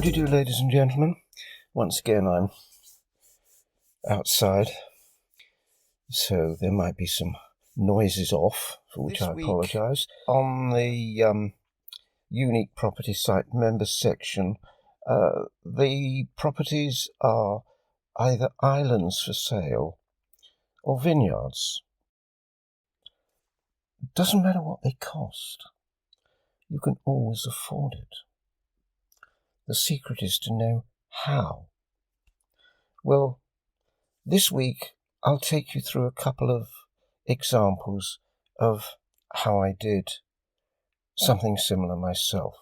do you do, ladies and gentlemen? Once again, I'm outside, so there might be some noises off, for which I apologise. On the unique property site members section, the properties are either islands for sale or vineyards. It doesn't matter what they cost. You can always afford it. The secret is to know how. Well, this week I'll take you through a couple of examples of how I did something similar myself.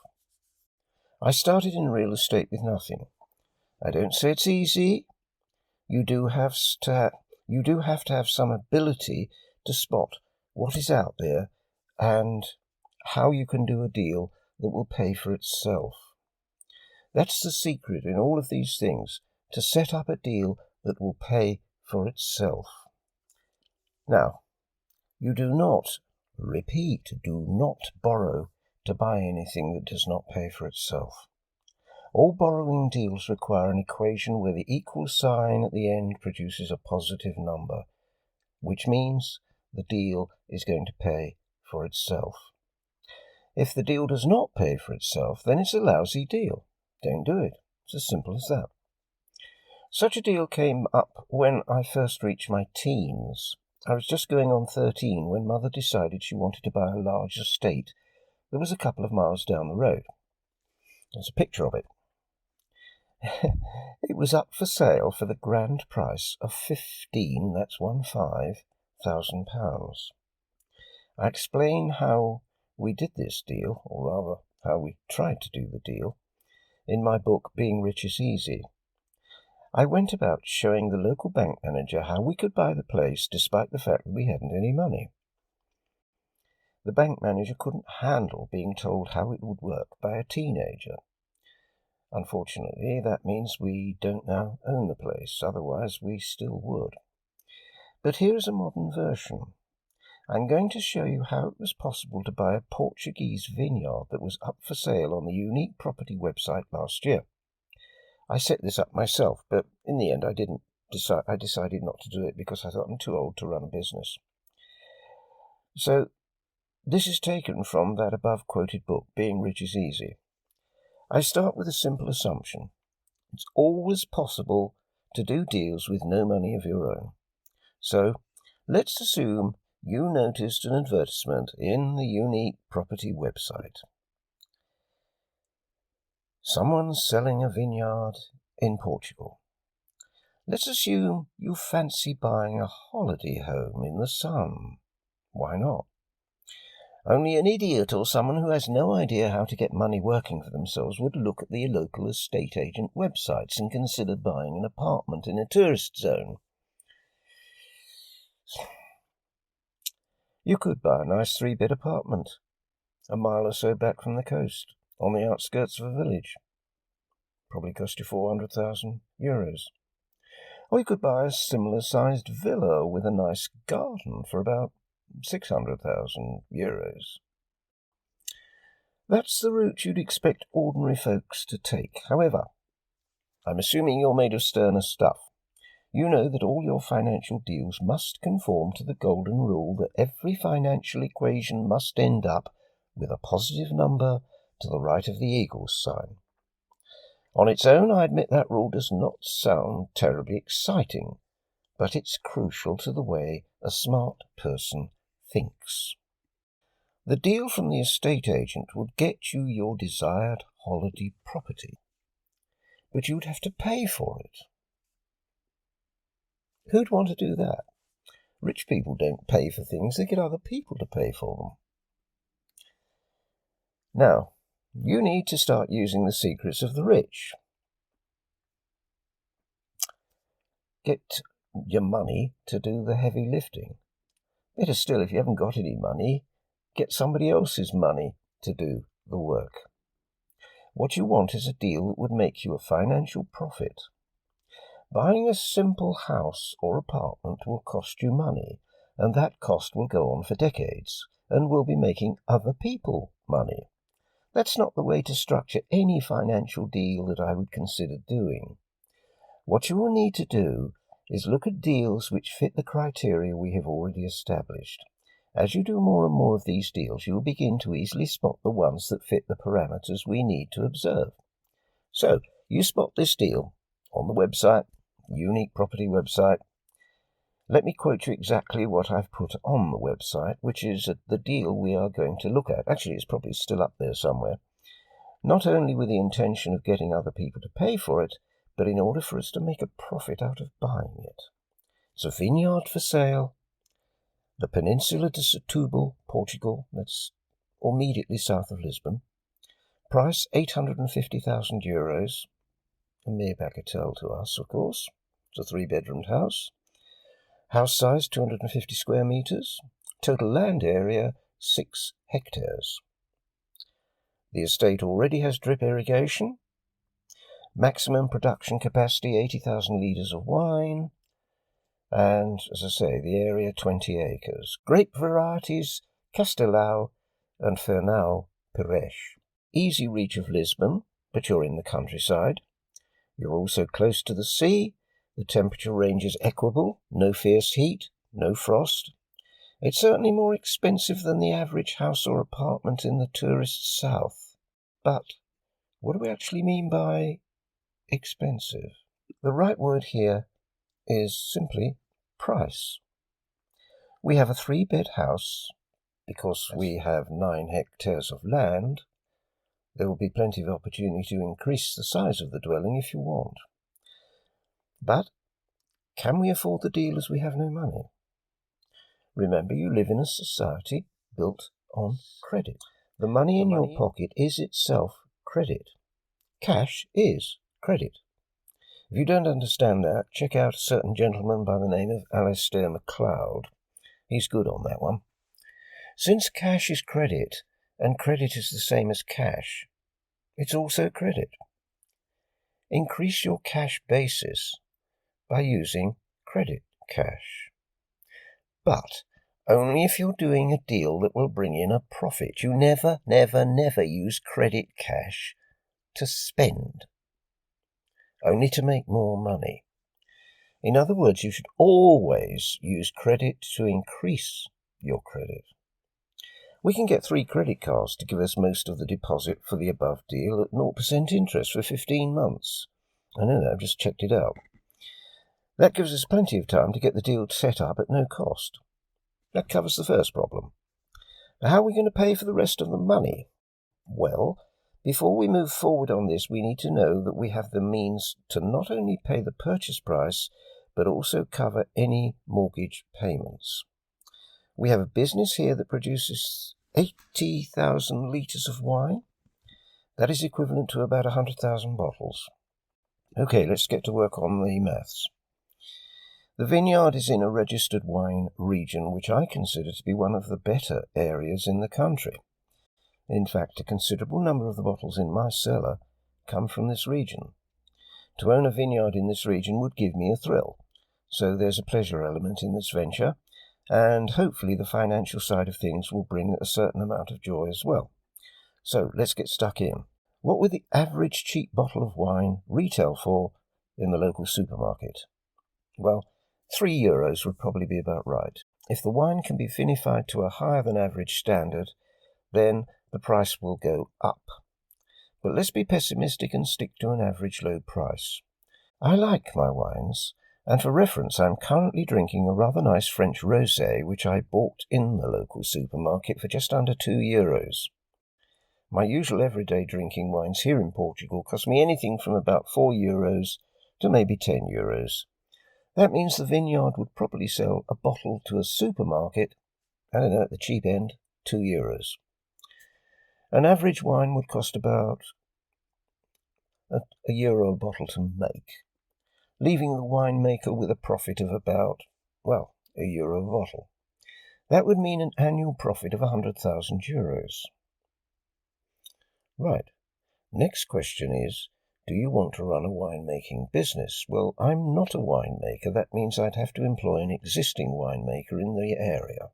I started in real estate with nothing. I don't say it's easy. You do have to have some ability to spot what is out there and how you can do a deal that will pay for itself. That's the secret in all of these things, to set up a deal that will pay for itself. Now, you do not borrow to buy anything that does not pay for itself. All borrowing deals require an equation where the equal sign at the end produces a positive number, which means the deal is going to pay for itself. If the deal does not pay for itself, then it's a lousy deal. Don't do it. It's as simple as that. Such a deal came up when I first reached my teens. I was just going on 13 when Mother decided she wanted to buy a large estate that was a couple of miles down the road. There's a picture of it. It was up for sale for the grand price of £15,000. I explain how we did this deal, or rather how we tried to do the deal, in my book Being Rich is Easy. I went about showing the local bank manager how we could buy the place despite the fact that we hadn't any money. The bank manager couldn't handle being told how it would work by a teenager. Unfortunately, that means we don't now own the place, otherwise we still would. But here is a modern version. I'm going to show you how it was possible to buy a Portuguese vineyard that was up for sale on the unique property website last year. I set this up myself, but in the end I decided not to do it because I thought I'm too old to run a business. So this is taken from that above quoted book, Being Rich is Easy. I start with a simple assumption. It's always possible to do deals with no money of your own. So let's assume you noticed an advertisement in the unique property website. Someone's selling a vineyard in Portugal. Let's assume you fancy buying a holiday home in the sun. Why not? Only an idiot or someone who has no idea how to get money working for themselves would look at the local estate agent websites and consider buying an apartment in a tourist zone. You could buy a nice 3-bed apartment, a mile or so back from the coast, on the outskirts of a village. Probably cost you €400,000. Or you could buy a similar-sized villa with a nice garden for about €600,000. That's the route you'd expect ordinary folks to take. However, I'm assuming you're made of sterner stuff. You know that all your financial deals must conform to the golden rule that every financial equation must end up with a positive number to the right of the equals sign. On its own, I admit that rule does not sound terribly exciting, but it's crucial to the way a smart person thinks. The deal from the estate agent would get you your desired holiday property, but you'd have to pay for it. Who'd want to do that? Rich people don't pay for things, they get other people to pay for them. Now, you need to start using the secrets of the rich. Get your money to do the heavy lifting. Better still, if you haven't got any money, get somebody else's money to do the work. What you want is a deal that would make you a financial profit. Buying a simple house or apartment will cost you money, and that cost will go on for decades, and will be making other people money. That's not the way to structure any financial deal that I would consider doing. What you will need to do is look at deals which fit the criteria we have already established. As you do more and more of these deals, you will begin to easily spot the ones that fit the parameters we need to observe. So, you spot this deal on the website, unique property website. Let me quote you exactly what I've put on the website, which is the deal we are going to look at. Actually, it's probably still up there somewhere. Not only with the intention of getting other people to pay for it, but in order for us to make a profit out of buying it. It's a vineyard for sale. The Peninsula de Setúbal, Portugal, that's immediately south of Lisbon. Price €850,000. A mere bagatelle to us, of course. It's a 3-bedroomed house. House size 250 square meters. Total land area 6 hectares. The estate already has drip irrigation. Maximum production capacity 80,000 litres of wine. And, as I say, the area 20 acres. Grape varieties Castelao and Fernão Pires. Easy reach of Lisbon, but you're in the countryside. You're also close to the sea. The temperature range is equable, no fierce heat, no frost. It's certainly more expensive than the average house or apartment in the tourist south. But what do we actually mean by expensive? The right word here is simply price. We have a 3-bed house. Because we have 9 hectares of land, there will be plenty of opportunity to increase the size of the dwelling if you want. But can we afford the deal as we have no money? Remember, you live in a society built on credit. The money in your pocket is itself credit. Cash is credit. If you don't understand that, check out a certain gentleman by the name of Alistair MacLeod. He's good on that one. Since cash is credit, and credit is the same as cash, it's also credit. Increase your cash basis by using credit cash. But only if you're doing a deal that will bring in a profit. You never, never, never use credit cash to spend, only to make more money. In other words, you should always use credit to increase your credit. We can get 3 credit cards to give us most of the deposit for the above deal at 0% interest for 15 months. I know that, I've just checked it out. That gives us plenty of time to get the deal set up at no cost. That covers the first problem. Now, how are we going to pay for the rest of the money? Well, before we move forward on this, we need to know that we have the means to not only pay the purchase price, but also cover any mortgage payments. We have a business here that produces 80,000 litres of wine. That is equivalent to about 100,000 bottles. Okay, let's get to work on the maths. The vineyard is in a registered wine region, which I consider to be one of the better areas in the country. In fact, a considerable number of the bottles in my cellar come from this region. To own a vineyard in this region would give me a thrill, so there's a pleasure element in this venture, and hopefully the financial side of things will bring a certain amount of joy as well. So let's get stuck in. What would the average cheap bottle of wine retail for in the local supermarket? Well, €3 would probably be about right. If the wine can be vinified to a higher than average standard, then the price will go up. But let's be pessimistic and stick to an average low price. I like my wines, and for reference, I'm currently drinking a rather nice French rosé, which I bought in the local supermarket for just under €2. My usual everyday drinking wines here in Portugal cost me anything from about €4 to maybe €10. That means the vineyard would probably sell a bottle to a supermarket, I don't know, at the cheap end, €2. An average wine would cost about €1 a bottle to make, leaving the winemaker with a profit of about, well, €1 a bottle. That would mean an annual profit of €100,000. Right. Next question is, do you want to run a winemaking business? Well, I'm not a winemaker. That means I'd have to employ an existing winemaker in the area.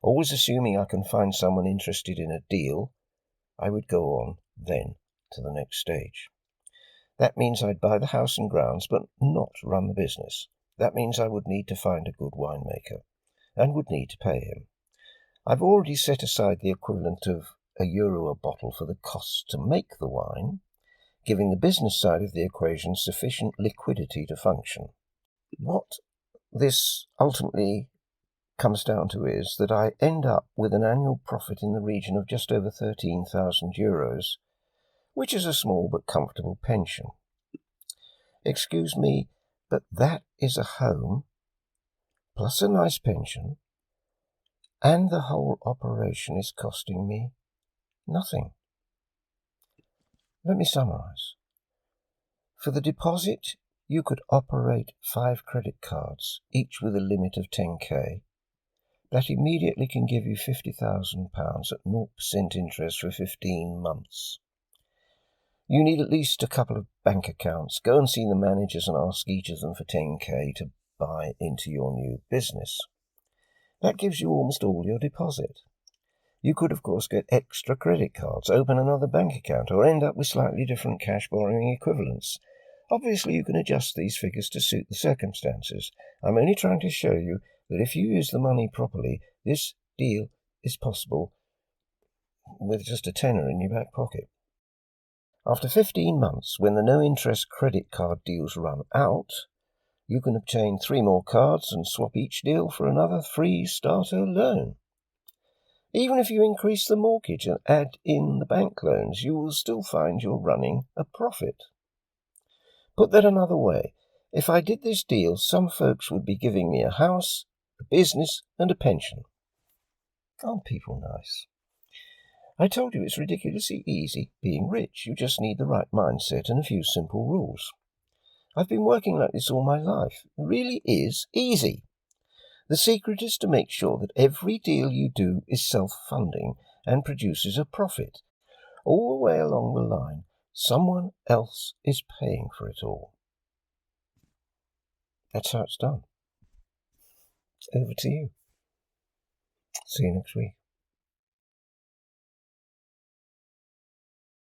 Always assuming I can find someone interested in a deal, I would go on then to the next stage. That means I'd buy the house and grounds, but not run the business. That means I would need to find a good winemaker, and would need to pay him. I've already set aside the equivalent of €1 a bottle for the costs to make the wine, giving the business side of the equation sufficient liquidity to function. What this ultimately comes down to is that I end up with an annual profit in the region of just over €13,000, which is a small but comfortable pension. Excuse me, but that is a home, plus a nice pension, and the whole operation is costing me nothing. Let me summarize. For the deposit, you could operate 5 credit cards, each with a limit of 10k. That immediately can give you £50,000 at 0% interest for 15 months. You need at least a couple of bank accounts. Go and see the managers and ask each of them for 10k to buy into your new business. That gives you almost all your deposit. You could, of course, get extra credit cards, open another bank account, or end up with slightly different cash borrowing equivalents. Obviously, you can adjust these figures to suit the circumstances. I'm only trying to show you that if you use the money properly, this deal is possible with just a tenner in your back pocket. After 15 months, when the no-interest credit card deals run out, you can obtain 3 more cards and swap each deal for another free starter loan. Even if you increase the mortgage and add in the bank loans, you will still find you're running a profit. Put that another way, if I did this deal, some folks would be giving me a house, a business, and a pension. Aren't people nice? I told you it's ridiculously easy being rich. You just need the right mindset and a few simple rules. I've been working like this all my life. It really is easy. The secret is to make sure that every deal you do is self-funding and produces a profit. All the way along the line, someone else is paying for it all. That's how it's done. Over to you. See you next week.